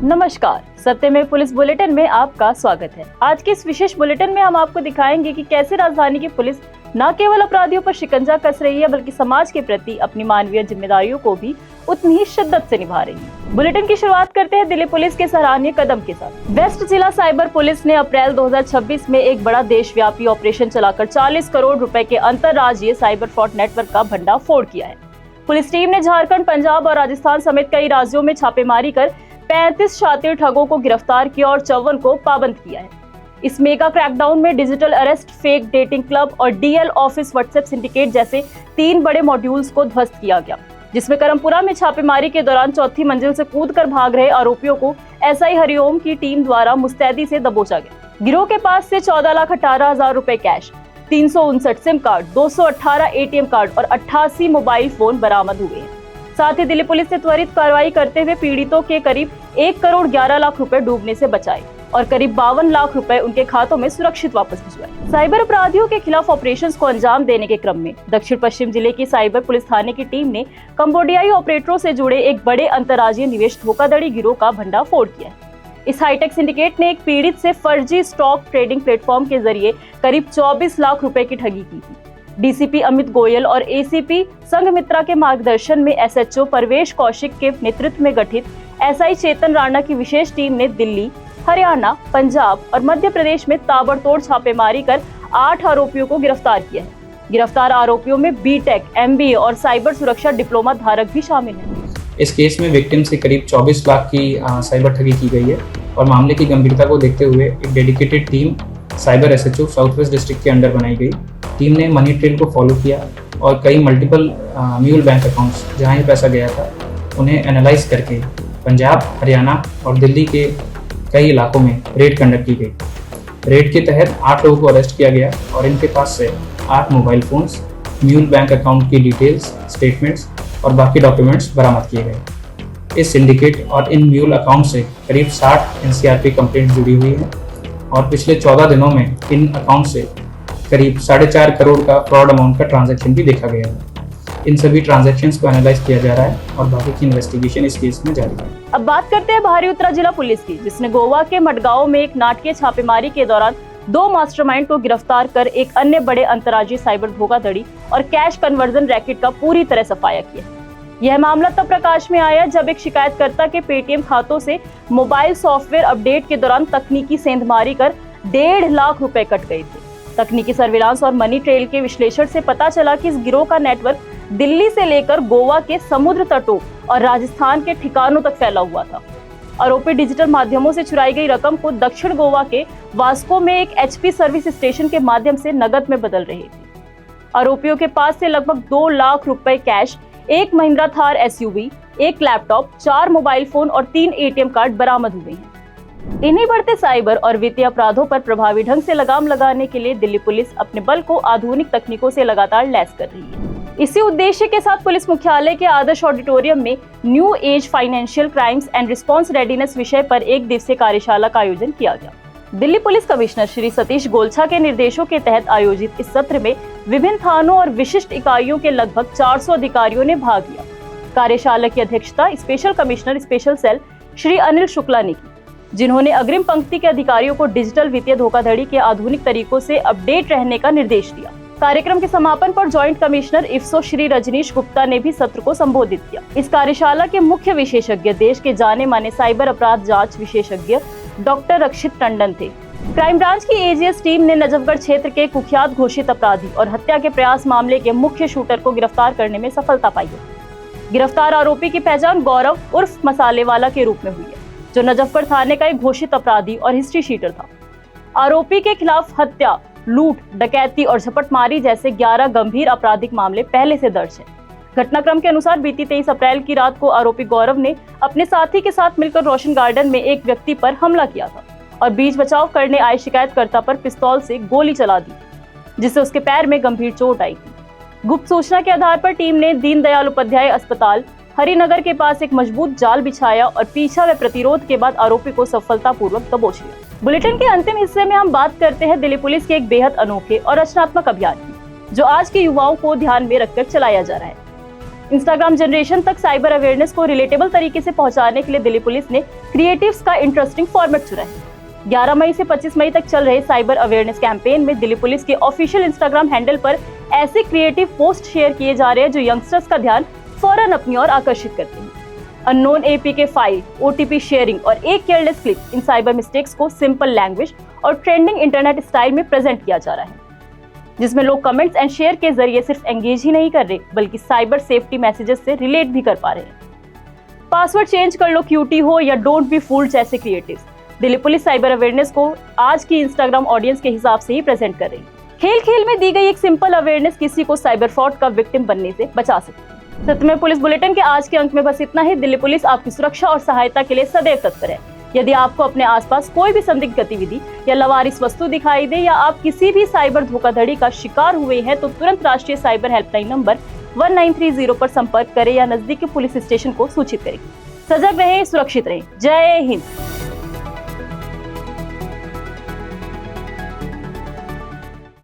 नमस्कार, सत्यमेव police bulletin में आपका स्वागत है। आज के इस विशेष बुलेटिन में हम आपको दिखाएंगे कि कैसे राजधानी की पुलिस न केवल अपराधियों पर शिकंजा कस रही है बल्कि समाज के प्रति अपनी मानवीय जिम्मेदारियों को भी उतनी ही शिद्दत से निभा रही है। बुलेटिन की शुरुआत करते हैं दिल्ली पुलिस के सराहनीय कदम के साथ। वेस्ट जिला साइबर पुलिस ने अप्रैल 2026 में एक बड़ा देशव्यापी ऑपरेशन चलाकर 40 करोड़ रुपए के अंतर्राज्यीय साइबर फ्रॉड नेटवर्क का भंडाफोड़ किया है। पुलिस टीम ने झारखंड, पंजाब और राजस्थान समेत कई राज्यों में छापेमारी कर 35 शातिर ठगों को गिरफ्तार किया और 54 को पाबंद किया है। इस मेगा क्रैकडाउन में digital arrest, fake dating club और डीएल ऑफिस व्हाट्सएप सिंडिकेट जैसे 3 बड़े मॉड्यूल्स को ध्वस्त किया गया, जिसमें करमपुरा में छापेमारी के दौरान 4थी मंजिल से कूदकर भाग रहे आरोपियों को एसआई हरिओम की टीम द्वारा मुस्तैदी से दबोचा गया। गिरोह के पास से 14,18,000 रुपए cash, 359 SIM card, 218 ATM card और 88 मोबाइल फोन बरामद हुए हैं। साथ ही दिल्ली पुलिस ने त्वरित कार्रवाई करते हुए पीड़ितों के करीब 1 करोड़ 11 लाख रुपए डूबने से बचाए और करीब 52 लाख रुपए उनके खातों में सुरक्षित वापस भिजवाए। साइबर अपराधियों के खिलाफ ऑपरेशंस को अंजाम देने के क्रम में दक्षिण पश्चिम जिले की साइबर पुलिस थाने की टीम ने कंबोडियाई ऑपरेटरों से जुड़े एक बड़े अंतर्राज्यीय निवेश धोखाधड़ी गिरोह का भंडाफोड़ किया है। इस हाईटेक सिंडिकेट ने एक पीड़ित से फर्जी स्टॉक ट्रेडिंग प्लेटफॉर्म के जरिए करीब 24 लाख रुपए की ठगी की थी। डीसीपी अमित गोयल और एसीपी संघमित्रा के मार्गदर्शन में एसएचओ परवेश कौशिक के नेतृत्व में गठित एसआई चेतन राणा की विशेष टीम ने दिल्ली, हरियाणा, पंजाब और मध्य प्रदेश में ताबड़तोड़ छापेमारी कर 8 आरोपियों को गिरफ्तार किया है। गिरफ्तार आरोपियों में बीटेक, एमबीए और साइबर सुरक्षा डिप्लोमा धारक भी शामिल हैं। इस केस में विक्टिम से करीब 24 लाख की साइबर ठगी की गई है और मामले की गंभीरता को देखते हुए एक dedicated team cyber SHO south west district के अंडर बनाई गई। टीम ने मनी ट्रेल को फॉलो किया और कई मल्टीपल म्यूल बैंक अकाउंट्स जहां ये पैसा गया था उन्हें एनालाइज करके पंजाब, हरियाणा और दिल्ली के कई इलाकों में रेड कंडक्ट की गई। रेड के तहत 8 लोगों को अरेस्ट किया गया और इनके पास से 8 mobile phones, mule bank account की डिटेल्स, स्टेटमेंट्स और बाकी डॉक्यूमेंट्स बरामद किए गए। इस सिंडिकेट और इन म्यूल अकाउंट से करीब 60 एनसीआरपी कंप्लेंट जुड़ी हुई हैं और पिछले 14 दिनों में इन अकाउंट से करीब 4.5 करोड़ का फ्रॉड अमाउंट का ट्रांजैक्शन भी देखा गया है। इन सभी ट्रांजैक्शंस को एनालाइज किया जा रहा है और बाकी की इन्वेस्टिगेशन इस केस में जारी है। अब बात करते हैं बाहरी उत्तरा जिला पुलिस की, जिसने गोवा के मडगांव में एक नाटकीय छापेमारी के दौरान 2 मास्टरमाइंड को गिरफ्तार कर एक अन्य बड़े अंतर्राज्यीय साइबर धोखाधड़ी और कैश कन्वर्जन रैकेट का पूरी तरह सफाया किया। यह मामला तब प्रकाश में आया जब एक शिकायतकर्ता के पेटीएम खातों से मोबाइल सॉफ्टवेयर अपडेट के दौरान तकनीकी सेंधमारी कर 1.5 लाख रुपए कट गए थे। तकनीकी सर्विलांस और मनी ट्रेल के विश्लेषण से पता चला कि इस गिरोह का नेटवर्क दिल्ली से लेकर गोवा के समुद्र तटों और राजस्थान के ठिकानों तक फैला हुआ था। आरोपी डिजिटल माध्यमों से चुराई गई रकम को दक्षिण गोवा के वास्को में एक एचपी सर्विस स्टेशन के माध्यम से नकद में बदल रहे थे। आरोपियों के पास से लगभग 2 लाख रुपए cash, 1 Mahindra Thar SUV, 1 laptop, 4 mobile phone और 3 एटीएम कार्ड बरामद हुए हैं। इन्हीं बढ़ते साइबर और वित्तीय अपराधों पर प्रभावी ढंग से लगाम लगाने के लिए दिल्ली पुलिस अपने बल को आधुनिक तकनीकों से लगातार लैस कर रही है। इसी उद्देश्य के साथ पुलिस मुख्यालय के आदर्श ऑडिटोरियम में new age financial crimes and response readiness विषय पर 1 दिवसीय कार्यशाला का आयोजन किया गया। दिल्ली पुलिस कमिश्नर श्री सतीश गोलछा के निर्देशों के तहत आयोजित इस सत्र में विभिन्न थानों और विशिष्ट इकाइयों के लगभग 400 अधिकारियों ने भाग लिया। कार्यशाला की अध्यक्षता special commissioner special cell Shri Anil Shukla ने की, जिन्होंने अग्रिम पंक्ति के अधिकारियों को डिजिटल वित्तीय धोखाधड़ी के आधुनिक तरीकों से अपडेट रहने का निर्देश दिया। कार्यक्रम के समापन पर जॉइंट कमिश्नर इफ्सो श्री रजनीश गुप्ता ने भी सत्र को संबोधित किया। इस कार्यशाला के मुख्य विशेषज्ञ देश के जाने माने साइबर अपराध जांच विशेषज्ञ डॉक्टर रक्षित टंडन थे। क्राइम ब्रांच की एजीएस टीम ने नजफगढ़ क्षेत्र के कुख्यात घोषित अपराधी और हत्या के प्रयास मामले के मुख्य शूटर को गिरफ्तार करने में सफलता पाई है। गिरफ्तार आरोपी की पहचान गौरव उर्फ मसालेवाला के रूप में हुई है, जो नजफगढ़ थाने का एक घोषित अपराधी और हिस्ट्री शीटर था। आरोपी के खिलाफ हत्या, लूट, डकैती और झपटमारी जैसे 11 गंभीर आपराधिक मामले पहले से दर्ज हैं। घटनाक्रम के अनुसार बीती 23 अप्रैल की रात को आरोपी गौरव ने अपने साथी के साथ मिलकर रोशन गार्डन में एक व्यक्ति पर हमला किया था और बीच बचाव करने आए शिकायतकर्ता पर पिस्तौल से गोली चला दी, जिससे उसके पैर में गंभीर चोट आई थी। गुप्त सूचना के आधार पर टीम ने दीनदयाल उपाध्याय अस्पताल हरिनगर के पास एक मजबूत जाल बिछाया और पीछा व प्रतिरोध के बाद आरोपी को सफलतापूर्वक दबोच लिया। बुलेटिन के अंतिम हिस्से में हम बात करते हैं दिल्ली पुलिस के एक बेहद अनोखे और रचनात्मक अभियान की, जो आज के युवाओं को ध्यान में रखकर चलाया जा रहा है। इंस्टाग्राम जनरेशन तक साइबर अवेयरनेस को रिलेटेबल तरीके से पहुंचाने के लिए दिल्ली पुलिस ने क्रिएटिव्स का इंटरेस्टिंग फॉर्मेट चुना है। 11 मई से 25 मई तक चल रहे साइबर अवेयरनेस कैंपेन में दिल्ली पुलिस के ऑफिशियल इंस्टाग्राम हैंडल पर ऐसे क्रिएटिव पोस्ट शेयर किए जा रहे हैं जो यंगस्टर्स का ध्यान फौरन अपनी ओर आकर्षित करते हैं। Unknown APK file, OTP sharing और एक केयरलेस क्लिक, इन साइबर मिस्टेक्स को सिंपल लैंग्वेज और ट्रेंडिंग इंटरनेट स्टाइल में प्रेजेंट किया जा रहा है, जिसमें लोग कमेंट्स एंड शेयर के जरिए सिर्फ एंगेज ही नहीं कर रहे बल्कि साइबर सेफ्टी मैसेजेस से रिलेट भी कर पा रहे हैं। पासवर्ड चेंज कर लो क्यूटी हो या डोंट बी फूल्ड जैसे creatives Delhi police cyber awareness को आज की इंस्टाग्राम ऑडियंस के हिसाब से ही प्रेजेंट कर रही है। खेल खेल में दी गई एक सिंपल अवेयरनेस किसी को साइबर फ्रॉड का विक्टिम बनने से बचा सकती है। सत्यमेव पुलिस बुलेटिन के आज के अंक में बस इतना ही। दिल्ली पुलिस आपकी सुरक्षा और सहायता के लिए सदैव तत्पर है। यदि आपको अपने आसपास कोई भी संदिग्ध गतिविधि या लावारिस वस्तु दिखाई दे या आप किसी भी साइबर धोखाधड़ी का शिकार हुए हैं तो तुरंत राष्ट्रीय साइबर हेल्पलाइन नंबर 1930 पर संपर्क करें या नजदीकी पुलिस स्टेशन को सूचित करें। सजग रहें, सुरक्षित रहें। जय हिंद।